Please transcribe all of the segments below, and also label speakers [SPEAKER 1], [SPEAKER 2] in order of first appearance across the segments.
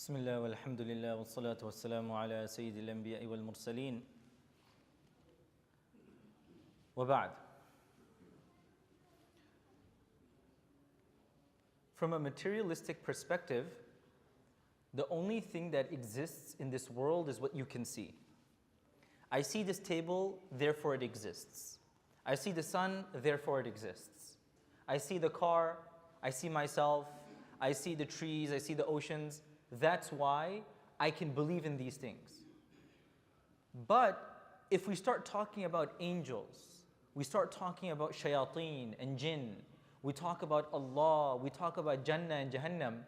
[SPEAKER 1] بسم الله والحمد لله والصلاة والسلام على سيد الأنبياء والمرسلين وبعد. From a materialistic perspective, the only thing that exists in this world is what you can see. I see this table, therefore it exists. I see the sun, therefore it exists. I see the car, I see myself, I see the trees, I see the oceans. That's why I can believe in these things. But if we start talking about angels, we start talking about shayateen and jinn, we talk about Allah, we talk about Jannah and Jahannam,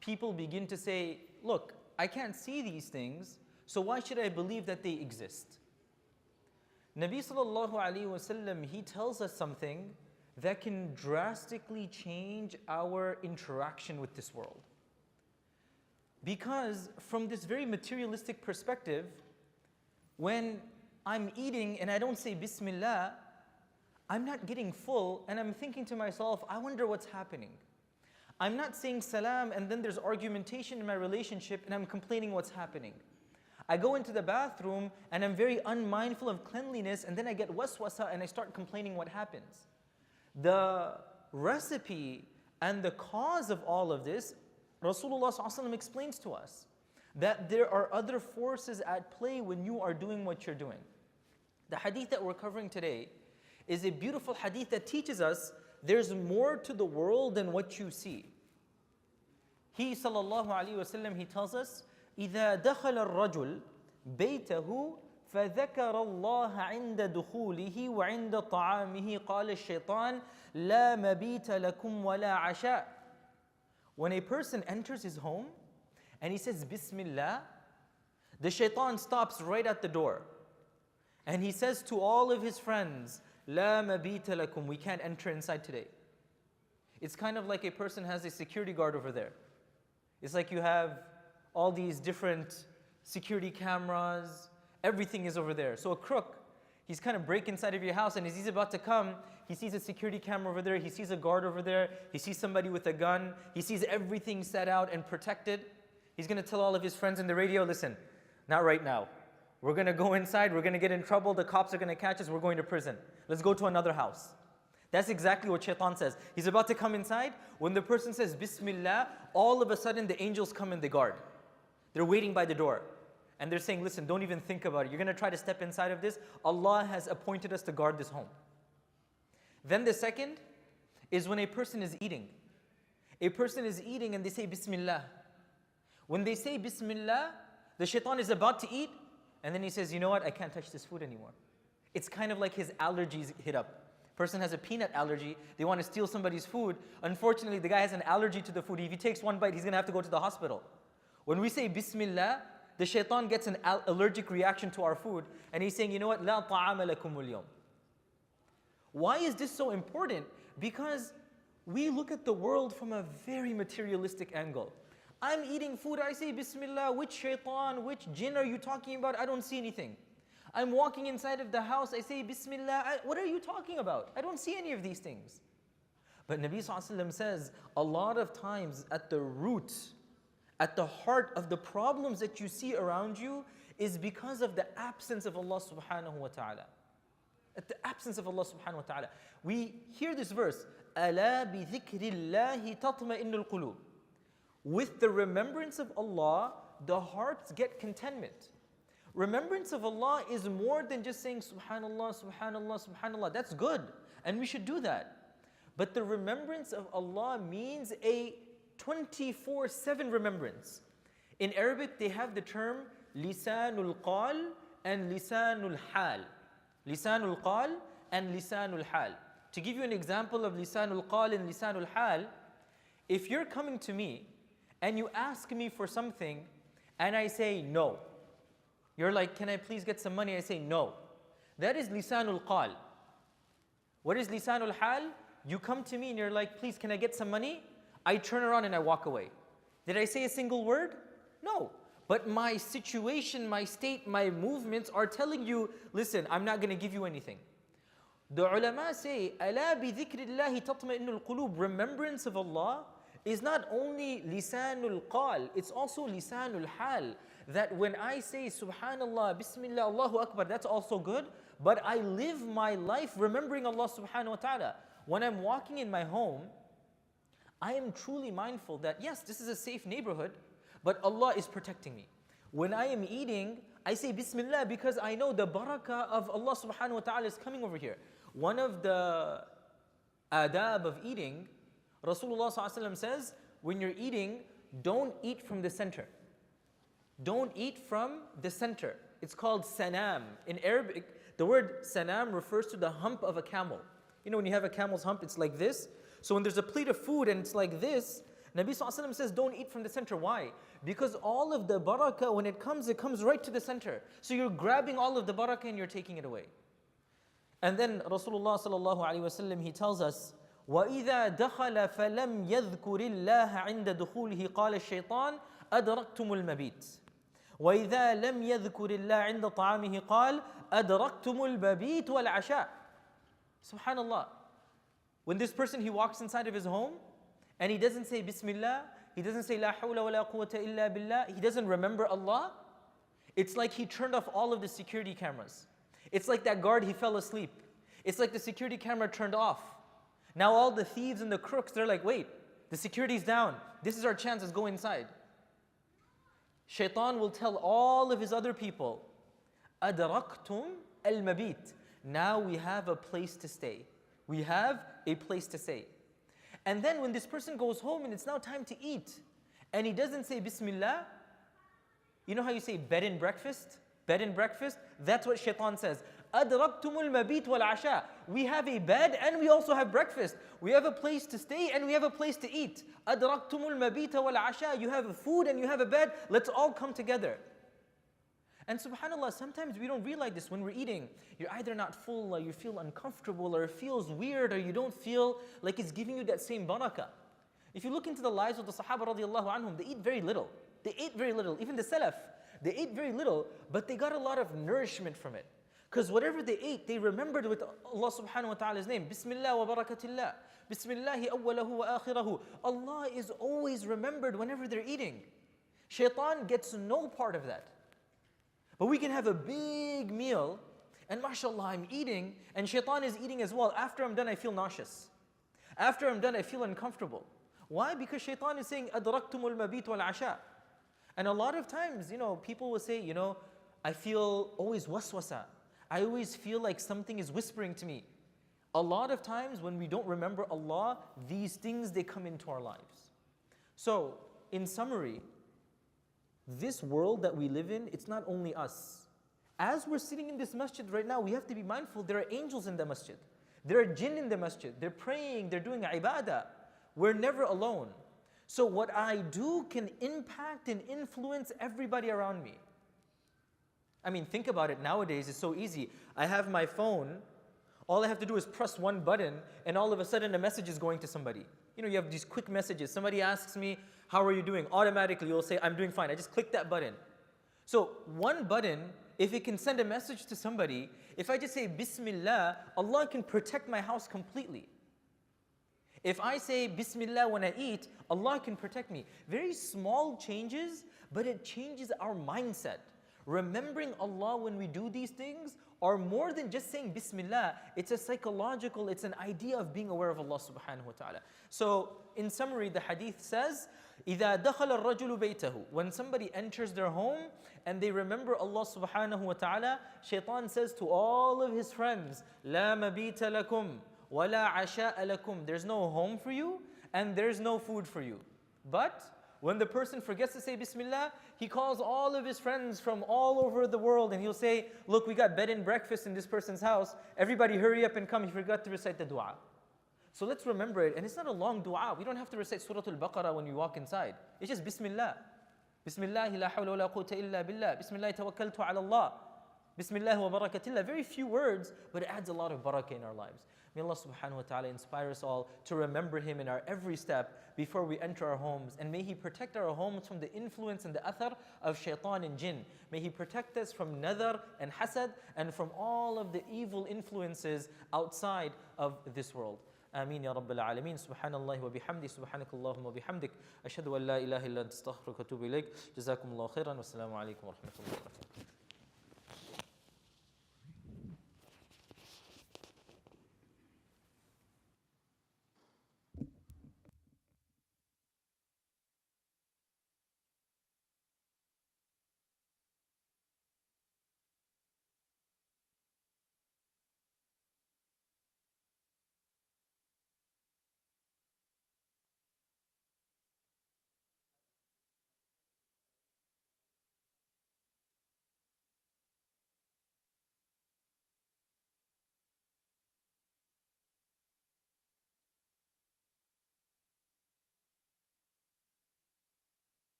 [SPEAKER 1] people begin to say, look, I can't see these things, so why should I believe that they exist? Nabi sallallahu alayhi wasallam, he tells us something that can drastically change our interaction with this world. Because from this very materialistic perspective, when I'm eating and I don't say Bismillah, I'm not getting full and I'm thinking to myself, I wonder what's happening. I'm not saying salam and then there's argumentation in my relationship and I'm complaining what's happening. I go into the bathroom and I'm very unmindful of cleanliness and then I get waswasa and I start complaining what happens. The recipe and the cause of all of this, Rasulullah ﷺ explains to us that there are other forces at play when you are doing what you're doing. The hadith that we're covering today is a beautiful hadith that teaches us there's more to the world than what you see. He sallallahu alayhi wasallam, he tells us, إِذَا دَخَلَ الرَّجُلُ بَيْتَهُ فَذَكَرَ اللَّهَ عِنْدَ دُخُولِهِ وَعِنْدَ طَعَامِهِ قَالَ الشَّيْطَانُ لَا مَبِيتَ لَكُمْ وَلَا عَشَاء. When a person enters his home and he says Bismillah, the shaitan stops right at the door. And he says to all of his friends, La mabita lakum, we can't enter inside today. It's kind of like a person has a security guard over there. It's like you have all these different security cameras, everything is over there. So a crook, he's kind of break inside of your house and as he's about to come, he sees a security camera over there, he sees a guard over there, he sees somebody with a gun, he sees everything set out and protected. He's going to tell all of his friends in the radio, listen, not right now. We're going to go inside, we're going to get in trouble, the cops are going to catch us, we're going to prison. Let's go to another house. That's exactly what shaitan says. He's about to come inside. When the person says Bismillah, all of a sudden the angels come in the guard. They're waiting by the door. And they're saying, listen, don't even think about it. You're going to try to step inside of this. Allah has appointed us to guard this home. Then the second is when a person is eating. A person is eating and they say Bismillah. When they say Bismillah, the shaitan is about to eat and then he says, you know what, I can't touch this food anymore. It's kind of like his allergies hit up. Person has a peanut allergy, they want to steal somebody's food. Unfortunately, the guy has an allergy to the food. If he takes one bite, he's going to have to go to the hospital. When we say Bismillah, the shaitan gets an allergic reaction to our food and he's saying, you know what, La ta'ama lakum al-yawm. Why is this so important? Because we look at the world from a very materialistic angle. I'm eating food, I say Bismillah, which shaitan, which jinn are you talking about? I don't see anything. I'm walking inside of the house, I say Bismillah, what are you talking about? I don't see any of these things. But Nabi ﷺ says, a lot of times at the root, at the heart of the problems that you see around you is because of the absence of Allah subhanahu wa ta'ala. At the absence of Allah subhanahu wa ta'ala. We hear this verse, أَلَا بِذِكْرِ اللَّهِ تَطْمَئِنُّ الْقُلُوبِ. With the remembrance of Allah, the hearts get contentment. Remembrance of Allah is more than just saying Subhanallah, Subhanallah, Subhanallah. That's good, and we should do that. But the remembrance of Allah means a 24/7 remembrance. In Arabic, they have the term lisanul qal and lisanul hal. Lisanul qal and lisanul hal. To give you an example of lisanul qal and lisanul hal, if you're coming to me and you ask me for something and I say no, you're like, can I please get some money? I say no. That is lisanul qal. What is lisanul hal? You come to me and you're like, please, can I get some money? I turn around and I walk away. Did I say a single word? No. But my situation, my state, my movements are telling you, listen, I'm not going to give you anything. The ulama say, أَلَا بِذِكْرِ اللَّهِ تَطْمَئِنُّ الْقُلُوبِ. Remembrance of Allah is not only lisanul qal, it's also lisanul hal. That when I say Subhanallah, Bismillah, Allahu Akbar, that's also good, but I live my life remembering Allah subhanahu wa ta'ala. When I'm walking in my home, I am truly mindful that yes, this is a safe neighborhood, but Allah is protecting me. When I am eating, I say Bismillah because I know the barakah of Allah subhanahu wa ta'ala is coming over here. One of the adab of eating, Rasulullah sallallahu alaihi wasallam says, when you're eating, don't eat from the center. Don't eat from the center. It's called sanam. In Arabic, the word sanam refers to the hump of a camel. You know, when you have a camel's hump, it's like this. So when there's a plate of food and it's like this, Nabi sallallahu alaihi wasallam says, don't eat from the center. Why? Because all of the barakah, when it comes right to the center. So you're grabbing all of the barakah and you're taking it away. And then Rasulullah sallallahu alaihi wasallam, he tells us, وَإِذَا دَخَلَ فَلَمْ يَذْكُرِ اللَّهَ عِنْدَ دُخُولِهِ قَالَ الشَّيْطَانِ أَدْرَكْتُمُ الْمَبِيتِ وَإِذَا لَمْ يَذْكُرِ اللَّهَ عِنْدَ طَعَامِهِ قَالَ أَدْرَكْتُمُ الْمَبِيتِ وَالْعَشَاءِ. Subhanallah. When this person, he walks inside of his home and he doesn't say Bismillah, he doesn't say La hawla wa la quwwata illa billah, he doesn't remember Allah, it's like he turned off all of the security cameras. It's like that guard, he fell asleep. It's like the security camera turned off. Now all the thieves and the crooks, they're like, wait, the security's down. This is our chance, let's go inside. Shaitan will tell all of his other people, Adraktum al-mabit. Now we have a place to stay. We have a place to stay. And then when this person goes home and it's now time to eat, and he doesn't say Bismillah, you know how you say bed and breakfast? Bed and breakfast? That's what Shaitan says. Adraktumul mabit wal asha. We have a bed and we also have breakfast. We have a place to stay and we have a place to eat. Adraktumul mabit wal asha. You have food and you have a bed. Let's all come together. And subhanAllah, sometimes we don't realize this when we're eating. You're either not full, or you feel uncomfortable, or it feels weird, or you don't feel like it's giving you that same barakah. If you look into the lives of the Sahaba radiallahu anhum, they eat very little. They ate very little. Even the Salaf, they ate very little, but they got a lot of nourishment from it. Because whatever they ate, they remembered with Allah subhanahu wa ta'ala's name. Bismillah wa barakatillah. Bismillahi awwalahu wa akhirahu. Allah is always remembered whenever they're eating. Shaitan gets no part of that. But we can have a big meal, and mashallah, I'm eating, and Shaitan is eating as well. After I'm done, I feel nauseous. After I'm done, I feel uncomfortable. Why? Because Shaitan is saying, Adraktumul mabit wal asha. And a lot of times, people will say, I feel always waswasa. I always feel like something is whispering to me. A lot of times when we don't remember Allah, these things, they come into our lives. So, in summary, this world that we live in, it's not only us. As we're sitting in this masjid right now, we have to be mindful there are angels in the masjid. There are jinn in the masjid. They're praying, they're doing ibadah. We're never alone. So what I do can impact and influence everybody around me. I mean, think about it. Nowadays, it's so easy. I have my phone. All I have to do is press one button, and all of a sudden a message is going to somebody. You have these quick messages. Somebody asks me, how are you doing? Automatically, you'll say, I'm doing fine. I just click that button. So one button, if it can send a message to somebody, if I just say Bismillah, Allah can protect my house completely. If I say Bismillah when I eat, Allah can protect me. Very small changes, but it changes our mindset. Remembering Allah when we do these things are more than just saying Bismillah. It's a psychological, it's an idea of being aware of Allah subhanahu wa ta'ala. So in summary, the hadith says, إِذَا دَخَلَ الرَّجُلُ بَيْتَهُ. When somebody enters their home and they remember Allah subhanahu wa ta'ala, Shaitan says to all of his friends, لَا مَبِيتَ لَكُمْ وَلَا عَشَاءَ لَكُمْ. There's no home for you and there's no food for you. But when the person forgets to say Bismillah, he calls all of his friends from all over the world and he'll say, look, we got bed and breakfast in this person's house. Everybody hurry up and come. He forgot to recite the dua. So let's remember it. And it's not a long dua. We don't have to recite Surah Al-Baqarah when we walk inside. It's just Bismillah. Bismillahi la hawla wa la quwwata illa billah. Bismillahi tawakkaltu ala Allah. Bismillah wa barakatillah. Very few words, but it adds a lot of barakah in our lives. May Allah subhanahu wa ta'ala inspire us all to remember Him in our every step before we enter our homes. And may He protect our homes from the influence and the athar of shaitan and jinn. May He protect us from nadar and hasad and from all of the evil influences outside of this world. Ameen ya Rabbil Alameen. Subhanallah wa bihamdi, subhanakallahumma wa bihamdik. Ashhadu an la ilaha illa anta astaghfiruka wa atubu ilayk. Jazakumullahu khairan. Wassalamu alaikum wa rahmatullahi wa barakatuh.